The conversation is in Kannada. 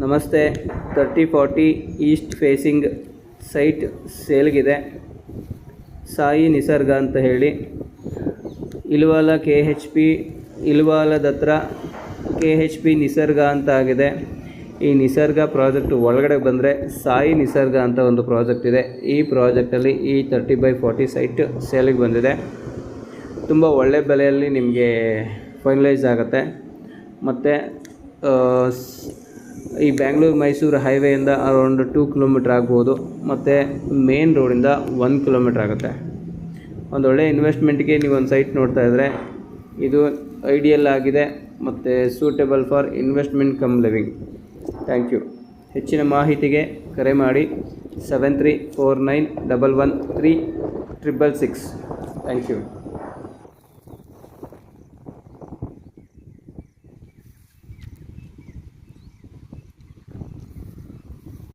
ನಮಸ್ತೆ. 3040 ಈಸ್ಟ್ ಫೇಸಿಂಗ್ ಸೈಟ್ ಸೇಲ್ಗಿದೆ. ಸಾಯಿ ನಿಸರ್ಗ ಅಂತ ಹೇಳಿ, ಇಲ್ವಾಲ KHP, ಇಲ್ವಾಲದ ಹತ್ರ KHP ನಿಸರ್ಗ ಅಂತ ಆಗಿದೆ. ಈ ನಿಸರ್ಗ ಪ್ರಾಜೆಕ್ಟ್ ಒಳಗಡೆ ಬಂದರೆ ಸಾಯಿ ನಿಸರ್ಗ ಅಂತ ಒಂದು ಪ್ರಾಜೆಕ್ಟ್ ಇದೆ. ಈ ಪ್ರಾಜೆಕ್ಟಲ್ಲಿ ಈ 30/40 ಸೈಟ್ ಸೇಲಿಗೆ ಬಂದಿದೆ. ತುಂಬ ಒಳ್ಳೆ ಬೆಲೆಯಲ್ಲಿ ನಿಮಗೆ ಫೈನಲೈಸ್ ಆಗುತ್ತೆ. ಮತ್ತು ಈ ಬ್ಯಾಂಗ್ಳೂರು ಮೈಸೂರು ಹೈವೇಯಿಂದ ಅರೌಂಡ್ 2 ಕಿಲೋಮೀಟ್ರ್ ಆಗ್ಬೋದು, ಮತ್ತು ಮೇನ್ ರೋಡಿಂದ 1 ಕಿಲೋಮೀಟ್ರ್ ಆಗುತ್ತೆ. ಒಂದು ಒಳ್ಳೆ ಇನ್ವೆಸ್ಟ್ಮೆಂಟ್ಗೆ ನೀವು ಒಂದು ಸೈಟ್ ನೋಡ್ತಾ ಇದ್ದರೆ ಇದು ಐಡಿಯಲ್ ಆಗಿದೆ ಮತ್ತು suitable for investment cum living. Thank you. ಹೆಚ್ಚಿನ ಮಾಹಿತಿಗೆ ಕರೆ ಮಾಡಿ 7349113666. Thank you.